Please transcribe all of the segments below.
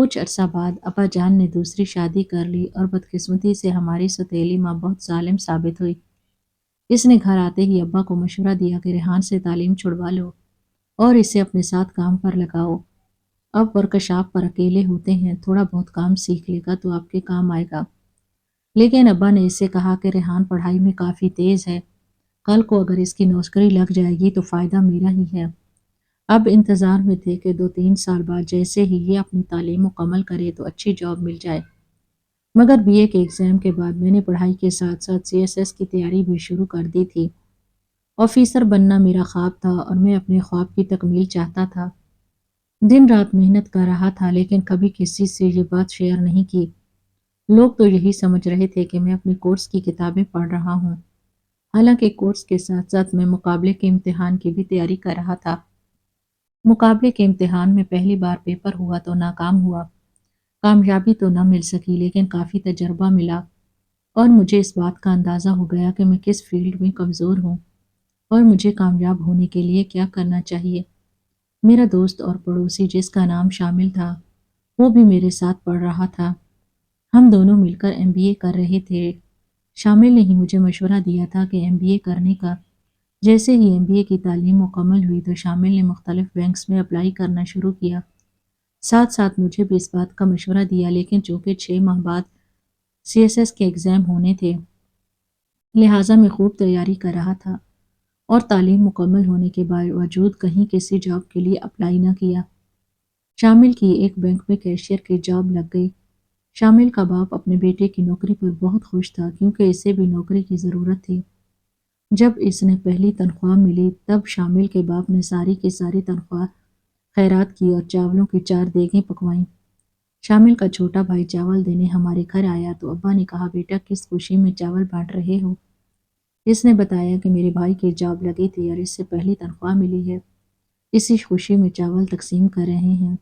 کچھ عرصہ بعد ابا جان نے دوسری شادی کر لی اور بدقسمتی سے ہماری سوتیلی ماں بہت ظالم ثابت ہوئی۔ اس نے گھر آتے ہی ابا کو مشورہ دیا کہ ریحان سے تعلیم چھڑوا لو اور اسے اپنے ساتھ کام پر لگاؤ۔ اب ورکشاپ پر اکیلے ہوتے ہیں، تھوڑا بہت کام سیکھ لے گا تو آپ کے کام آئے گا۔ لیکن ابا نے اسے کہا کہ ریحان پڑھائی میں کافی تیز ہے، کل کو اگر اس کی نوکری لگ جائے گی تو فائدہ میرا ہی ہے۔ اب انتظار میں تھے کہ 2-3 سال بعد جیسے ہی یہ اپنی تعلیم مکمل کرے تو اچھی جاب مل جائے۔ مگر بی اے کے ایگزام کے بعد میں نے پڑھائی کے ساتھ ساتھ CSS کی تیاری بھی شروع کر دی تھی۔ آفیسر بننا میرا خواب تھا اور میں اپنے خواب کی تکمیل چاہتا تھا۔ دن رات محنت کر رہا تھا لیکن کبھی کسی سے یہ بات شیئر نہیں کی۔ لوگ تو یہی سمجھ رہے تھے کہ میں اپنے کورس کی کتابیں پڑھ رہا ہوں، حالانکہ کورس کے ساتھ ساتھ میں مقابلے کے امتحان کی بھی تیاری کر رہا تھا۔ مقابلے کے امتحان میں پہلی بار پیپر ہوا تو ناکام ہوا۔ کامیابی تو نہ مل سکی لیکن کافی تجربہ ملا اور مجھے اس بات کا اندازہ ہو گیا کہ میں کس فیلڈ میں کمزور ہوں اور مجھے کامیاب ہونے کے لیے کیا کرنا چاہیے۔ میرا دوست اور پڑوسی جس کا نام شامل تھا وہ بھی میرے ساتھ پڑھ رہا تھا۔ ہم دونوں مل کر MBA کر رہے تھے۔ شامل نے ہی مجھے مشورہ دیا تھا کہ MBA کرنے کا۔ جیسے ہی MBA کی تعلیم مکمل ہوئی تو شامل نے مختلف بینکس میں اپلائی کرنا شروع کیا۔ ساتھ ساتھ مجھے بھی اس بات کا مشورہ دیا، لیکن چونکہ 6 ماہ بعد CSS کے ایگزام ہونے تھے لہٰذا میں خوب تیاری کر رہا تھا اور تعلیم مکمل ہونے کے باوجود کہیں کسی جاب کے لیے اپلائی نہ کیا۔ شامل کی ایک بینک میں کیشیئر کی جاب لگ گئی۔ شامل کا باپ اپنے بیٹے کی نوکری پر بہت خوش تھا کیونکہ اسے بھی نوکری کی ضرورت تھی۔ جب اس نے پہلی تنخواہ ملی تب شامل کے باپ نے ساری کی ساری تنخواہ خیرات کی اور چاولوں کی 4 دیگیں پکوائیں۔ شامل کا چھوٹا بھائی چاول دینے ہمارے گھر آیا تو ابا نے کہا، بیٹا کس خوشی میں چاول بانٹ رہے ہو؟ اس نے بتایا کہ میرے بھائی کی جاب لگی تھی اور اس سے پہلی تنخواہ ملی ہے، اسی خوشی میں چاول تقسیم کر رہے ہیں۔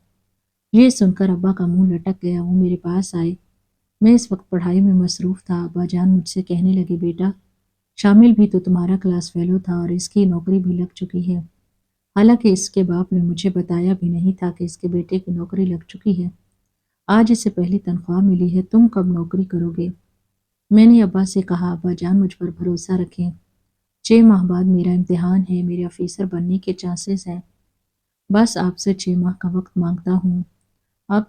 یہ سن کر ابا کا منہ لٹک گیا۔ وہ میرے پاس آئے، میں اس وقت پڑھائی میں مصروف تھا۔ ابا جان مجھ سے کہنے لگے، بیٹا شامل بھی تو تمہارا کلاس فیلو تھا اور اس کی نوکری بھی لگ چکی ہے، حالانکہ اس کے باپ نے مجھے بتایا بھی نہیں تھا کہ اس کے بیٹے کی نوکری لگ چکی ہے۔ آج اسے پہلی تنخواہ ملی ہے، تم کب نوکری کرو گے؟ میں نے ابا سے کہا، ابا جان مجھ پر بھروسہ رکھیں، 6 ماہ بعد میرا امتحان ہے، میرے آفیسر بننے کے چانسز ہیں، بس آپ سے 6 ماہ کا وقت مانگتا ہوں۔ اب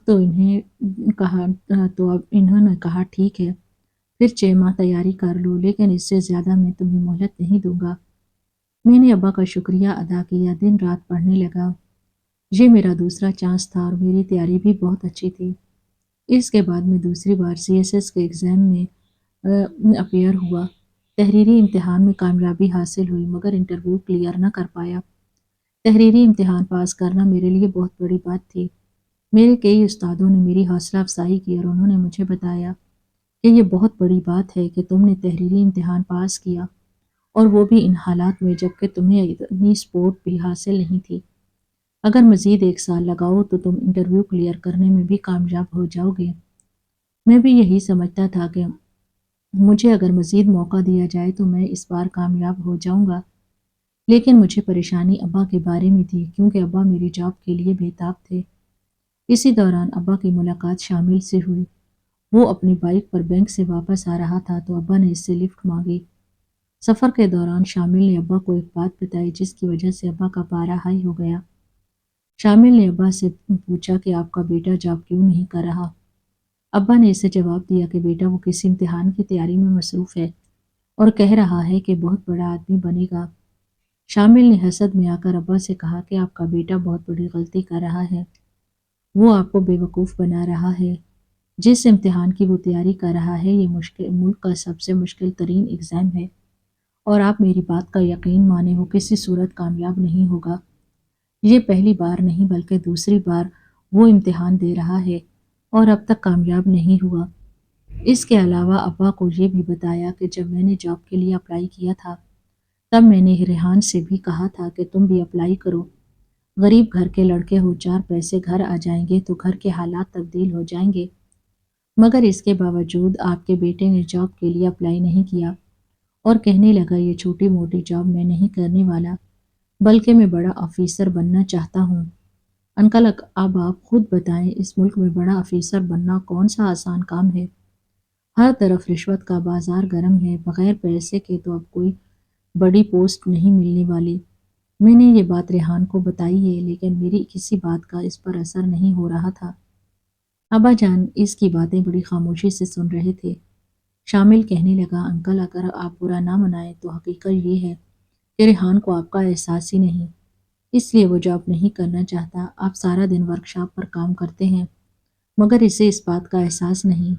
انہوں نے کہا ٹھیک ہے، پھر 6 ماہ تیاری کر لو، لیکن اس سے زیادہ میں تمہیں مہلت نہیں دوں گا۔ میں نے ابا کا شکریہ ادا کیا، دن رات پڑھنے لگا۔ یہ میرا دوسرا چانس تھا اور میری تیاری بھی بہت اچھی تھی۔ اس کے بعد میں دوسری بار CSS کے ایگزام میں اپیئر ہوا۔ تحریری امتحان میں کامیابی حاصل ہوئی مگر انٹرویو کلیئر نہ کر پایا۔ تحریری امتحان پاس کرنا میرے لیے بہت بڑی بات تھی۔ میرے کئی استادوں نے میری حوصلہ افزائی کی اور انہوں نے مجھے بتایا کہ یہ بہت بڑی بات ہے کہ تم نے تحریری امتحان پاس کیا اور وہ بھی ان حالات میں جبکہ تمہیں اتنی سپورٹ بھی حاصل نہیں تھی۔ اگر مزید 1 سال لگاؤ تو تم انٹرویو کلیئر کرنے میں بھی کامیاب ہو جاؤ گے۔ میں بھی یہی سمجھتا تھا کہ مجھے اگر مزید موقع دیا جائے تو میں اس بار کامیاب ہو جاؤں گا، لیکن مجھے پریشانی ابا کے بارے میں تھی کیونکہ ابا میری جاب کے لیے بےتاب تھے۔ اسی دوران ابا کی ملاقات شامل سے ہوئی۔ وہ اپنی بائک پر بینک سے واپس آ رہا تھا تو ابا نے اس سے لفٹ مانگی۔ سفر کے دوران شامل نے ابا کو ایک بات بتائی جس کی وجہ سے ابا کا پارا ہائی ہو گیا۔ شامل نے ابا سے پوچھا کہ آپ کا بیٹا جاب کیوں نہیں کر رہا؟ ابا نے اسے جواب دیا کہ بیٹا وہ کسی امتحان کی تیاری میں مصروف ہے اور کہہ رہا ہے کہ بہت بڑا آدمی بنے گا۔ شامل نے حسد میں آ کر ابا سے کہا کہ آپ کا بیٹا بہت بڑی غلطی کر رہا ہے، وہ آپ کو بیوقوف بنا رہا ہے۔ جس امتحان کی وہ تیاری کر رہا ہے یہ ملک کا سب سے مشکل ترین ایگزام ہے اور آپ میری بات کا یقین مانیں وہ کسی صورت کامیاب نہیں ہوگا۔ یہ پہلی بار نہیں بلکہ دوسری بار وہ امتحان دے رہا ہے اور اب تک کامیاب نہیں ہوا۔ اس کے علاوہ ابا کو یہ بھی بتایا کہ جب میں نے جاب کے لیے اپلائی کیا تھا تب میں نے ریحان سے بھی کہا تھا کہ تم بھی اپلائی کرو، غریب گھر کے لڑکے ہو، 4 پیسے گھر آ جائیں گے تو گھر کے حالات تبدیل ہو جائیں گے۔ مگر اس کے باوجود آپ کے بیٹے نے جاب کے لیے اپلائی نہیں کیا اور کہنے لگا یہ چھوٹی موٹی جاب میں نہیں کرنے والا بلکہ میں بڑا آفیسر بننا چاہتا ہوں۔ انکل اب آپ خود بتائیں، اس ملک میں بڑا آفیسر بننا کون سا آسان کام ہے؟ ہر طرف رشوت کا بازار گرم ہے، بغیر پیسے کے تو اب کوئی بڑی پوسٹ نہیں ملنے والی۔ میں نے یہ بات ریحان کو بتائی ہے، لیکن میری کسی بات کا اس پر اثر نہیں ہو رہا تھا۔ ابا جان اس کی باتیں بڑی خاموشی سے سن رہے تھے۔ شامل کہنے لگا، انکل اگر آپ برا نہ منائیں تو حقیقت یہ ہے کہ ریحان کو آپ کا احساس ہی نہیں، اس لیے وہ جاب نہیں کرنا چاہتا۔ آپ سارا دن ورکشاپ پر کام کرتے ہیں، مگر اسے اس بات کا احساس نہیں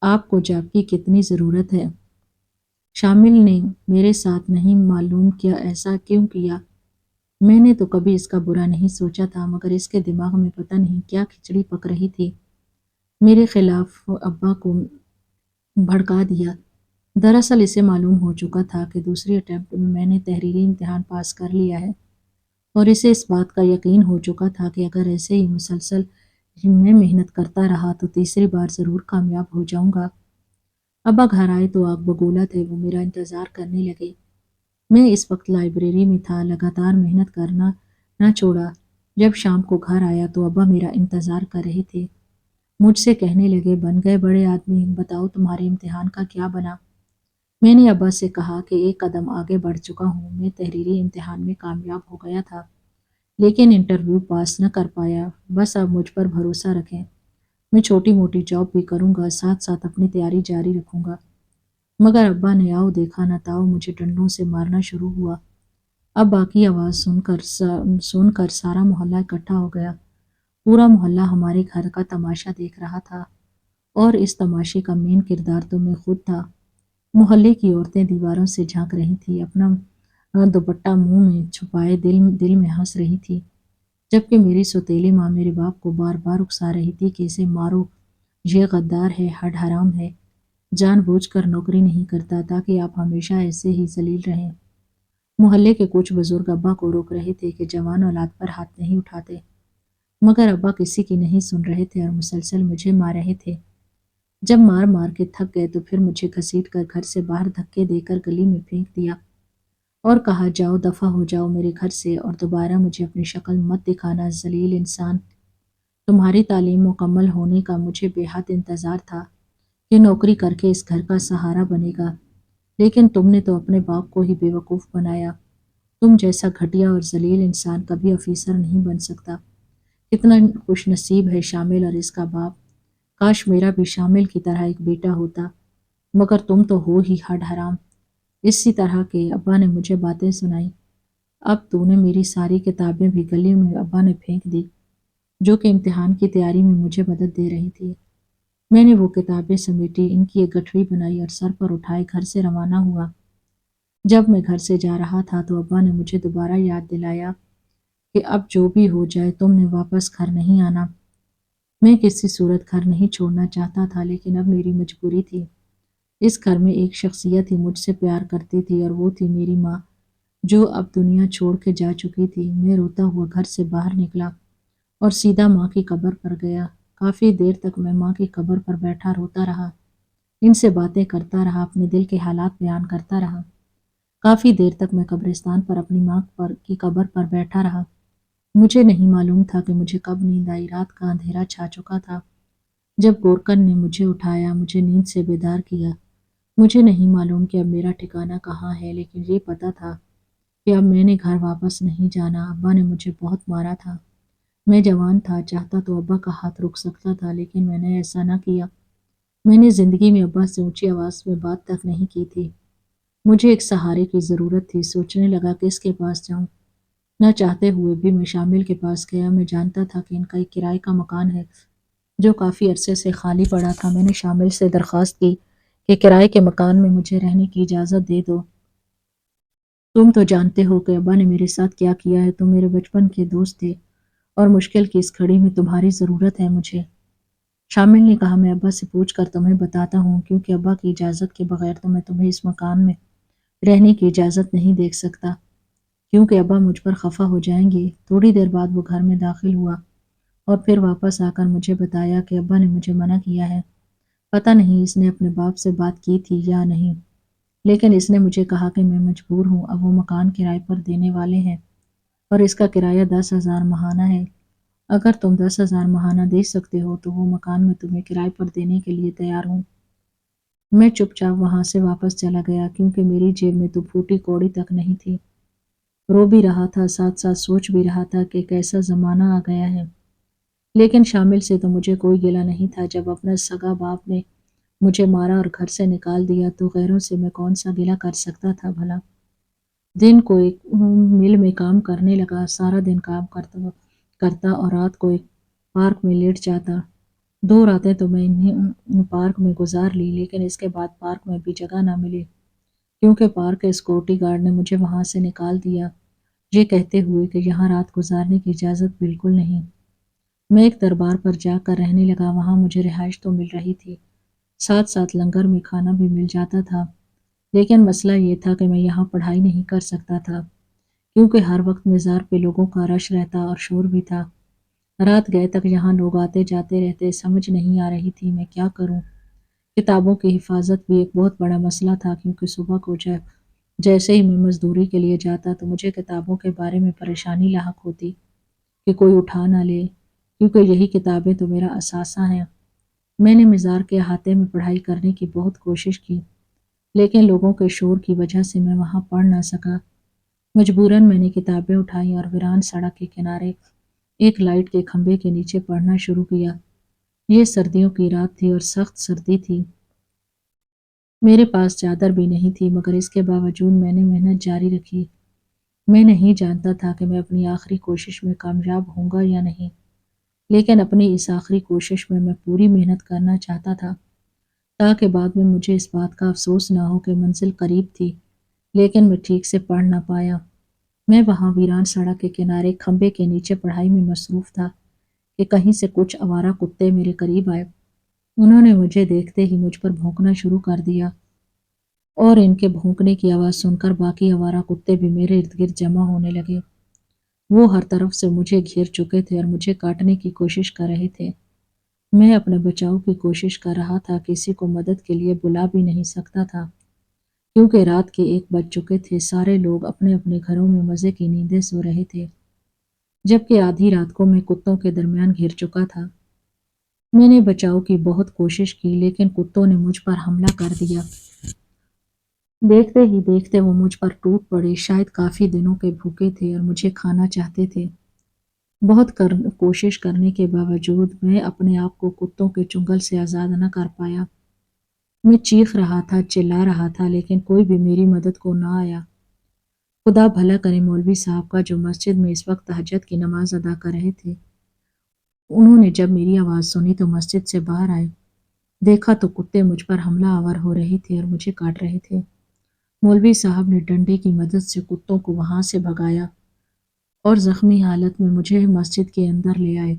آپ کو جاب کی کتنی ضرورت ہے۔ شامل نے میرے ساتھ نہیں معلوم کیا ایسا کیوں کیا۔ میں نے تو کبھی اس کا برا نہیں سوچا تھا، مگر اس کے دماغ میں پتہ نہیں کیا کھچڑی پک رہی تھی۔ میرے خلاف ابا کو بھڑکا دیا۔ دراصل اسے معلوم ہو چکا تھا کہ دوسری اٹیمپٹ میں میں نے تحریری امتحان پاس کر لیا ہے، اور اسے اس بات کا یقین ہو چکا تھا کہ اگر ایسے ہی مسلسل میں محنت کرتا رہا تو تیسری بار ضرور کامیاب ہو جاؤں گا۔ ابا گھر آئے تو آگ بگولا تھے، وہ میرا انتظار کرنے لگے۔ میں اس وقت لائبریری میں تھا، لگاتار محنت کرنا نہ چھوڑا۔ جب شام کو گھر آیا تو ابا میرا انتظار کر رہے تھے۔ مجھ سے کہنے لگے، بن گئے بڑے آدمی، بتاؤ تمہارے امتحان کا کیا بنا؟ میں نے ابا سے کہا کہ ایک قدم آگے بڑھ چکا ہوں، میں تحریری امتحان میں کامیاب ہو گیا تھا، لیکن انٹرویو پاس نہ کر پایا۔ بس اب مجھ پر بھروسہ رکھیں، میں چھوٹی موٹی جاب بھی کروں گا، ساتھ ساتھ اپنی تیاری جاری رکھوں گا۔ مگر ابا نے آؤ دیکھا نہ تاؤ مجھے ڈنڈوں سے مارنا شروع ہوا۔ اب باقی آواز سن کر سارا محلہ اکٹھا ہو گیا۔ پورا محلہ ہمارے گھر کا تماشا دیکھ رہا تھا، اور اس تماشے کا مین کردار تو میں خود تھا۔ محلے کی عورتیں دیواروں سے جھانک رہی تھیں، اپنا دوپٹہ منہ میں چھپائے دل میں ہنس رہی تھی، جبکہ میری سوتیلی ماں میرے باپ کو بار بار اکسا رہی تھی کہ اسے مارو، یہ غدار ہے، ہڈ حرام ہے، جان بوجھ کر نوکری نہیں کرتا تاکہ آپ ہمیشہ ایسے ہی ذلیل رہیں۔ محلے کے کچھ بزرگ ابا کو روک رہے تھے کہ جوان اولاد پر ہاتھ نہیں اٹھاتے، مگر ابا کسی کی نہیں سن رہے تھے اور مسلسل مجھے مار رہے تھے۔ جب مار مار کے تھک گئے تو پھر مجھے گھسیٹ کر گھر سے باہر دھکے دے کر گلی میں پھینک دیا اور کہا، جاؤ دفع ہو جاؤ میرے گھر سے، اور دوبارہ مجھے اپنی شکل مت دکھانا ذلیل انسان۔ تمہاری تعلیم مکمل ہونے کا مجھے بے حد انتظار تھا کہ نوکری کر کے اس گھر کا سہارا بنے گا، لیکن تم نے تو اپنے باپ کو ہی بے وقوف بنایا۔ تم جیسا گھٹیا اور ذلیل انسان کبھی افیسر نہیں بن سکتا۔ کتنا خوش نصیب ہے شامل اور اس کا باپ، کاش میرا بھی شامل کی طرح ایک بیٹا ہوتا، مگر تم تو ہو ہی ہڈ حرام۔ اسی طرح کے ابا نے مجھے باتیں سنائی۔ اب تو نے میری ساری کتابیں بھی گلی میں ابا نے پھینک دی، جو کہ امتحان کی تیاری میں مجھے مدد دے رہی تھی۔ میں نے وہ کتابیں سمیٹی، ان کی ایک گٹھڑی بنائی اور سر پر اٹھائے گھر سے روانہ ہوا۔ جب میں گھر سے جا رہا تھا تو ابا نے مجھے دوبارہ یاد دلایا کہ اب جو بھی ہو جائے تم نے واپس گھر نہیں آنا۔ میں کسی صورت گھر نہیں چھوڑنا چاہتا تھا، لیکن اب میری مجبوری تھی۔ اس گھر میں ایک شخصیت ہی مجھ سے پیار کرتی تھی، اور وہ تھی میری ماں، جو اب دنیا چھوڑ کے جا چکی تھی۔ میں روتا ہوا گھر سے باہر نکلا اور سیدھا ماں کی قبر پر گیا۔ کافی دیر تک میں ماں کی قبر پر بیٹھا روتا رہا، ان سے باتیں کرتا رہا، اپنے دل کے حالات بیان کرتا رہا۔ کافی دیر تک میں قبرستان پر اپنی ماں کی قبر پر بیٹھا رہا۔ مجھے نہیں معلوم تھا کہ مجھے کب نیند آئی۔ رات کا اندھیرا چھا چکا تھا جب گورکن نے مجھے اٹھایا، مجھے نیند سے بیدار کیا۔ مجھے نہیں معلوم کہ اب میرا ٹھکانہ کہاں ہے، لیکن یہ پتہ تھا کہ اب میں نے گھر واپس نہیں جانا۔ ابا نے مجھے بہت مارا تھا۔ میں جوان تھا، چاہتا تو ابا کا ہاتھ رک سکتا تھا، لیکن میں نے ایسا نہ کیا۔ میں نے زندگی میں ابا سے اونچی آواز میں بات تک نہیں کی تھی۔ مجھے ایک سہارے کی ضرورت تھی۔ سوچنے لگا کس کے پاس جاؤں۔ نہ چاہتے ہوئے بھی میں شامل کے پاس گیا۔ میں جانتا تھا کہ ان کا ایک کرائے کا مکان ہے جو کافی عرصے سے خالی پڑا تھا۔ میں نے شامل سے درخواست کی کہ کرائے کے مکان میں مجھے رہنے کی اجازت دے دو۔ تم تو جانتے ہو کہ ابا نے میرے ساتھ کیا کیا ہے۔ تم میرے بچپن کے دوست تھے، اور مشکل کی اس گھڑی میں تمہاری ضرورت ہے مجھے۔ شامل نے کہا، میں ابا سے پوچھ کر تمہیں بتاتا ہوں، کیونکہ ابا کی اجازت کے بغیر تو میں تمہیں اس مکان میں رہنے کی اجازت نہیں دے سکتا، کیونکہ ابا مجھ پر خفا ہو جائیں گے۔ تھوڑی دیر بعد وہ گھر میں داخل ہوا اور پھر واپس آ کر مجھے بتایا کہ ابا نے مجھے منع کیا ہے۔ پتہ نہیں اس نے اپنے باپ سے بات کی تھی یا نہیں، لیکن اس نے مجھے کہا کہ میں مجبور ہوں۔ اب وہ مکان کرائے پر دینے والے ہیں، اور اس کا کرایہ 10,000 ماہانہ ہے۔ اگر تم 10,000 ماہانہ دے سکتے ہو تو وہ مکان میں تمہیں کرائے پر دینے کے لیے تیار ہوں۔ میں چپ چاپ وہاں سے واپس چلا گیا کیونکہ میری جیب میں تو پھوٹی کوڑی تک نہیں تھی۔ رو بھی رہا تھا، ساتھ ساتھ سوچ بھی رہا تھا کہ کیسا زمانہ آ گیا ہے۔ لیکن شامل سے تو مجھے کوئی گلہ نہیں تھا۔ جب اپنا سگا باپ نے مجھے مارا اور گھر سے نکال دیا تو غیروں سے میں کون سا گلہ کر سکتا تھا بھلا۔ دن کو ایک مل میں کام کرنے لگا، سارا دن کام کرتا اور رات کو ایک پارک میں لیٹ جاتا۔ 2 راتیں تو میں انہیں پارک میں گزار لی، لیکن اس کے بعد پارک میں بھی جگہ نہ ملی کیونکہ پارک کے سیکورٹی گارڈ نے مجھے وہاں سے نکال دیا، یہ کہتے ہوئے کہ یہاں رات گزارنے کی اجازت بالکل نہیں۔ میں ایک دربار پر جا کر رہنے لگا، وہاں مجھے رہائش تو مل رہی تھی، ساتھ ساتھ لنگر میں کھانا بھی مل جاتا تھا، لیکن مسئلہ یہ تھا کہ میں یہاں پڑھائی نہیں کر سکتا تھا کیونکہ ہر وقت مزار پہ لوگوں کا رش رہتا اور شور بھی تھا۔ رات گئے تک یہاں لوگ آتے جاتے رہتے، سمجھ نہیں آ رہی تھی میں کیا کروں۔ کتابوں کی حفاظت بھی ایک بہت بڑا مسئلہ تھا کیونکہ صبح کو جیسے ہی میں مزدوری کے لیے جاتا تو مجھے کتابوں کے بارے میں پریشانی لاحق ہوتی کہ کوئی اٹھا نہ لے، کیونکہ یہی کتابیں تو میرا اثاثہ ہیں۔ میں نے مزار کے احاطے میں پڑھائی کرنے کی بہت کوشش کی، لیکن لوگوں کے شور کی وجہ سے میں وہاں پڑھ نہ سکا۔ مجبوراً میں نے کتابیں اٹھائی اور ویران سڑک کے کنارے ایک لائٹ کے کھمبے کے نیچے پڑھنا شروع کیا۔ یہ سردیوں کی رات تھی اور سخت سردی تھی۔ میرے پاس چادر بھی نہیں تھی، مگر اس کے باوجود میں نے محنت جاری رکھی۔ میں نہیں جانتا تھا کہ میں اپنی آخری کوشش میں کامیاب ہوں گا یا نہیں، لیکن اپنی اس آخری کوشش میں پوری محنت کرنا چاہتا تھا تاکہ بعد میں مجھے اس بات کا افسوس نہ ہو کہ منزل قریب تھی لیکن میں ٹھیک سے پڑھ نہ پایا۔ میں وہاں ویران سڑک کے کنارے کھمبے کے نیچے پڑھائی میں مصروف تھا کہ کہیں سے کچھ آوارہ کتے میرے قریب آئے۔ انہوں نے مجھے دیکھتے ہی مجھ پر بھونکنا شروع کر دیا اور ان کے بھونکنے کی آواز سن کر باقی آوارہ کتے بھی میرے ارد گرد جمع ہونے لگے۔ وہ ہر طرف سے مجھے گھیر چکے تھے اور مجھے کاٹنے کی کوشش کر رہے تھے۔ میں اپنے بچاؤ کی کوشش کر رہا تھا، کسی کو مدد کے لیے بلا بھی نہیں سکتا تھا کیونکہ رات کے 1 بج چکے تھے، سارے لوگ اپنے اپنے گھروں میں مزے کی نیندیں سو رہے تھے، جبکہ آدھی رات کو میں کتوں کے درمیان گھر چکا تھا۔ میں نے بچاؤ کی بہت کوشش کی لیکن کتوں نے مجھ پر حملہ کر دیا۔ دیکھتے ہی دیکھتے وہ مجھ پر ٹوٹ پڑے، شاید کافی دنوں کے بھوکے تھے اور مجھے کھانا چاہتے تھے۔ بہت کوشش کرنے کے باوجود میں اپنے آپ کو کتوں کے چنگل سے آزاد نہ کر پایا۔ میں چیخ رہا تھا، چلا رہا تھا، لیکن کوئی بھی میری مدد کو نہ آیا۔ خدا بھلا کرے مولوی صاحب کا، جو مسجد میں اس وقت تہجد کی نماز ادا کر رہے تھے۔ انہوں نے جب میری آواز سنی تو مسجد سے باہر آئے۔ دیکھا تو کتے مجھ پر حملہ آور ہو رہے تھے اور مجھے کاٹ رہے تھے۔ مولوی صاحب نے ڈنڈے کی مدد سے کتوں کو وہاں سے بھگایا اور زخمی حالت میں مجھے مسجد کے اندر لے آئے۔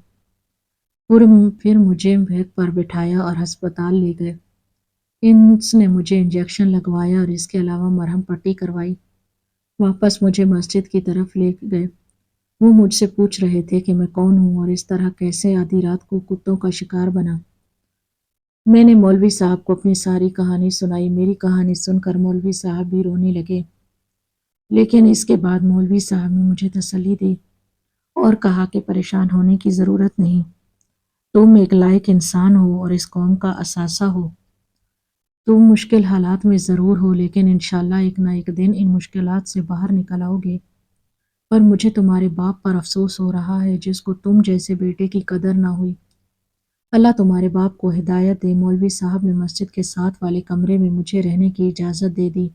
پھر مجھے بیگ پر بٹھایا اور ہسپتال لے گئے۔ اس نے مجھے انجیکشن لگوایا اور اس کے علاوہ مرہم پٹی کروائی۔ واپس مجھے مسجد کی طرف لے گئے۔ وہ مجھ سے پوچھ رہے تھے کہ میں کون ہوں اور اس طرح کیسے آدھی رات کو کتوں کا شکار بنا۔ میں نے مولوی صاحب کو اپنی ساری کہانی سنائی۔ میری کہانی سن کر مولوی صاحب بھی رونے لگے، لیکن اس کے بعد مولوی صاحب نے مجھے تسلی دی اور کہا کہ پریشان ہونے کی ضرورت نہیں، تم ایک لائق انسان ہو اور اس قوم کا اثاثہ ہو۔ تم مشکل حالات میں ضرور ہو لیکن انشاءاللہ ایک نہ ایک دن ان مشکلات سے باہر نکل آؤ گے۔ پر مجھے تمہارے باپ پر افسوس ہو رہا ہے جس کو تم جیسے بیٹے کی قدر نہ ہوئی۔ اللہ تمہارے باپ کو ہدایت دے۔ مولوی صاحب نے مسجد کے ساتھ والے کمرے میں مجھے رہنے کی اجازت دے دی۔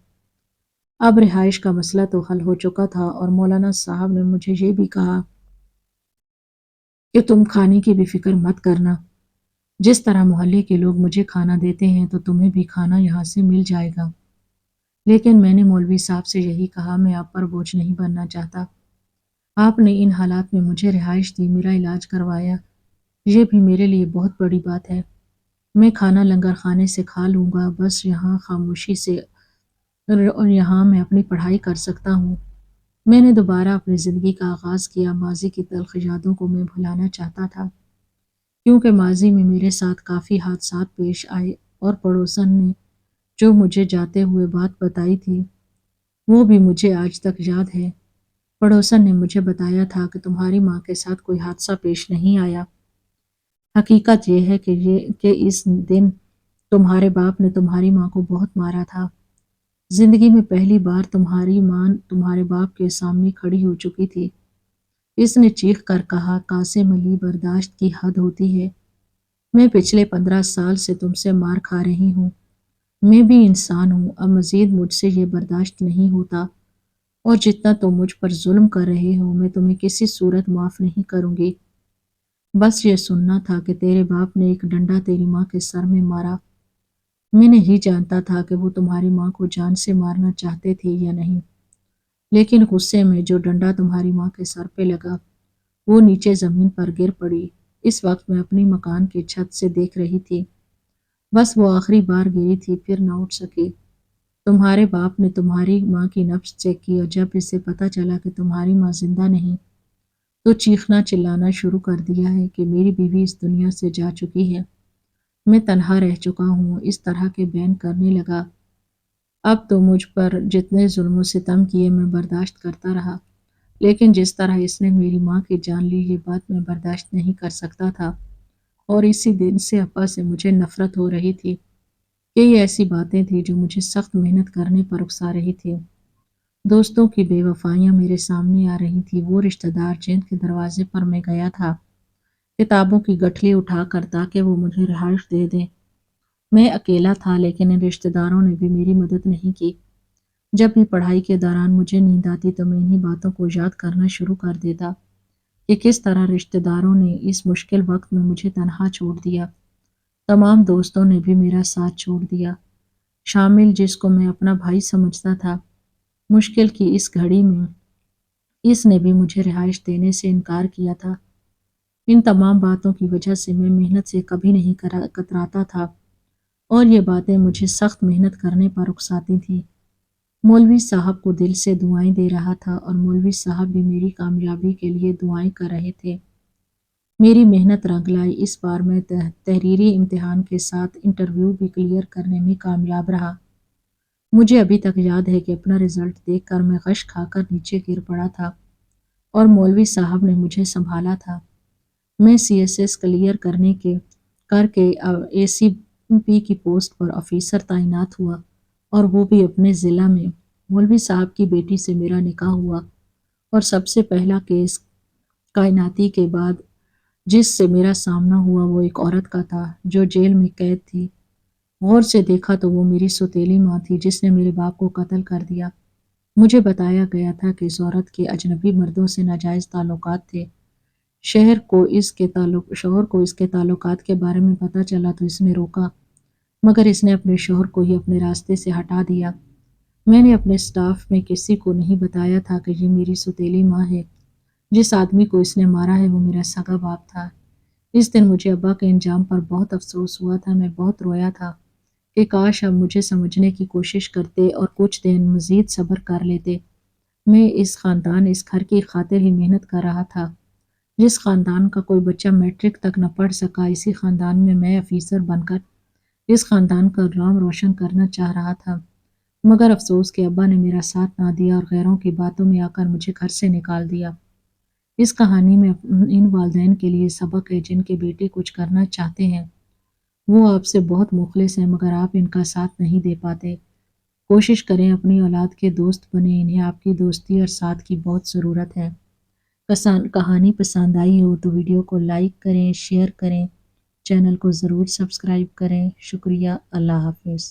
اب رہائش کا مسئلہ تو حل ہو چکا تھا اور مولانا صاحب نے مجھے یہ بھی کہا کہ تم کھانے کی بھی فکر مت کرنا، جس طرح محلے کے لوگ مجھے کھانا دیتے ہیں تو تمہیں بھی کھانا یہاں سے مل جائے گا۔ لیکن میں نے مولوی صاحب سے یہی کہا، میں آپ پر بوجھ نہیں بننا چاہتا۔ آپ نے ان حالات میں مجھے رہائش دی، میرا علاج کروایا، یہ بھی میرے لیے بہت بڑی بات ہے۔ میں کھانا لنگر خانے سے کھا لوں گا، بس یہاں خاموشی سے اور یہاں میں اپنی پڑھائی کر سکتا ہوں۔ میں نے دوبارہ اپنی زندگی کا آغاز کیا۔ ماضی کی تلخ یادوں کو میں بھلانا چاہتا تھا کیونکہ ماضی میں میرے ساتھ کافی حادثات پیش آئے اور پڑوسن نے جو مجھے جاتے ہوئے بات بتائی تھی وہ بھی مجھے آج تک یاد ہے۔ پڑوسن نے مجھے بتایا تھا کہ تمہاری ماں کے ساتھ کوئی حادثہ پیش نہیں آیا۔ حقیقت یہ ہے کہ اس دن تمہارے باپ نے تمہاری ماں کو بہت مارا تھا۔ زندگی میں پہلی بار تمہاری ماں تمہارے باپ کے سامنے کھڑی ہو چکی تھی۔ اس نے چیخ کر کہا، قاسم علی، برداشت کی حد ہوتی ہے۔ میں پچھلے 15 سال سے تم سے مار کھا رہی ہوں۔ میں بھی انسان ہوں، اب مزید مجھ سے یہ برداشت نہیں ہوتا، اور جتنا تم مجھ پر ظلم کر رہے ہو میں تمہیں کسی صورت معاف نہیں کروں گی۔ بس یہ سننا تھا کہ تیرے باپ نے ایک ڈنڈا تیری ماں کے سر میں مارا۔ میں نہیں جانتا تھا کہ وہ تمہاری ماں کو جان سے مارنا چاہتے تھے یا نہیں، لیکن غصے میں جو ڈنڈا تمہاری ماں کے سر پہ لگا وہ نیچے زمین پر گر پڑی۔ اس وقت میں اپنی مکان کی چھت سے دیکھ رہی تھی، بس وہ آخری بار گری تھی، پھر نہ اٹھ سکی۔ تمہارے باپ نے تمہاری ماں کی نبض چیک کی، اور جب اسے پتا چلا کہ تمہاری ماں زندہ نہیں تو چیخنا چلانا شروع کر دیا ہے کہ میری بیوی اس دنیا سے جا چکی ہے، میں تنہا رہ چکا ہوں۔ اس طرح کے بین کرنے لگا۔ اب تو مجھ پر جتنے ظلم و ستم کیے میں برداشت کرتا رہا، لیکن جس طرح اس نے میری ماں کی جان لی یہ بات میں برداشت نہیں کر سکتا تھا، اور اسی دن سے ابا سے مجھے نفرت ہو رہی تھی کہ یہ ایسی باتیں تھیں جو مجھے سخت محنت کرنے پر اکسا رہی تھی۔ دوستوں کی بے وفائیاں میرے سامنے آ رہی تھی، وہ رشتہ دار جن کے دروازے پر میں گیا تھا کتابوں کی گٹھلی اٹھا کر تاکہ وہ مجھے رہائش دے دیں۔ میں اکیلا تھا، لیکن ان رشتہ داروں نے بھی میری مدد نہیں کی۔ جب بھی پڑھائی کے دوران مجھے نیند آتی تو میں انہی باتوں کو یاد کرنا شروع کر دیتا کہ کس طرح رشتہ داروں نے اس مشکل وقت میں مجھے تنہا چھوڑ دیا۔ تمام دوستوں نے بھی میرا ساتھ چھوڑ دیا، شامل جس کو میں اپنا بھائی سمجھتا تھا۔ مشکل کی اس گھڑی میں اس نے بھی مجھے رہائش دینے سے انکار کیا تھا۔ ان تمام باتوں کی وجہ سے میں محنت سے کبھی نہیں کتراتا تھا، اور یہ باتیں مجھے سخت محنت کرنے پر اکساتی تھیں۔ مولوی صاحب کو دل سے دعائیں دے رہا تھا، اور مولوی صاحب بھی میری کامیابی کے لیے دعائیں کر رہے تھے۔ میری محنت رنگ لائی۔ اس بار میں تحریری امتحان کے ساتھ انٹرویو بھی کلیئر کرنے میں کامیاب رہا۔ مجھے ابھی تک یاد ہے کہ اپنا رزلٹ دیکھ کر میں غش کھا کر نیچے گر پڑا تھا، اور مولوی صاحب نے مجھے سنبھالا تھا۔ میں CSS کلیئر کر کے ACP کی پوسٹ پر آفیسر تعینات ہوا، اور وہ بھی اپنے ضلع میں۔ مولوی صاحب کی بیٹی سے میرا نکاح ہوا، اور سب سے پہلا کیس کائناتی کے بعد جس سے میرا سامنا ہوا وہ ایک عورت کا تھا جو جیل میں قید تھی۔ غور سے دیکھا تو وہ میری سوتیلی ماں تھی جس نے میرے باپ کو قتل کر دیا۔ مجھے بتایا گیا تھا کہ اس عورت کے اجنبی مردوں سے ناجائز تعلقات تھے۔ شوہر کو اس کے تعلقات کے بارے میں پتہ چلا تو اس نے روکا، مگر اس نے اپنے شوہر کو ہی اپنے راستے سے ہٹا دیا۔ میں نے اپنے سٹاف میں کسی کو نہیں بتایا تھا کہ یہ میری سوتیلی ماں ہے۔ جس آدمی کو اس نے مارا ہے وہ میرا سگا باپ تھا۔ اس دن مجھے ابا کے انجام پر بہت افسوس ہوا تھا۔ میں بہت رویا تھا کہ کاش اب مجھے سمجھنے کی کوشش کرتے اور کچھ دن مزید صبر کر لیتے۔ میں اس گھر کی خاطر ہی محنت کر رہا تھا۔ جس خاندان کا کوئی بچہ میٹرک تک نہ پڑھ سکا، اسی خاندان میں آفیسر بن کر اس خاندان کا نام روشن کرنا چاہ رہا تھا، مگر افسوس کہ ابا نے میرا ساتھ نہ دیا اور غیروں کی باتوں میں آ کر مجھے گھر سے نکال دیا۔ اس کہانی میں ان والدین کے لیے سبق ہے جن کے بیٹے کچھ کرنا چاہتے ہیں، وہ آپ سے بہت مخلص ہیں مگر آپ ان کا ساتھ نہیں دے پاتے۔ کوشش کریں اپنی اولاد کے دوست بنیں، انہیں آپ کی دوستی اور ساتھ کی بہت ضرورت ہے۔ کہانی پسند آئی ہو تو ویڈیو کو لائک کریں، شیئر کریں، چینل کو ضرور سبسکرائب کریں۔ شکریہ، اللہ حافظ۔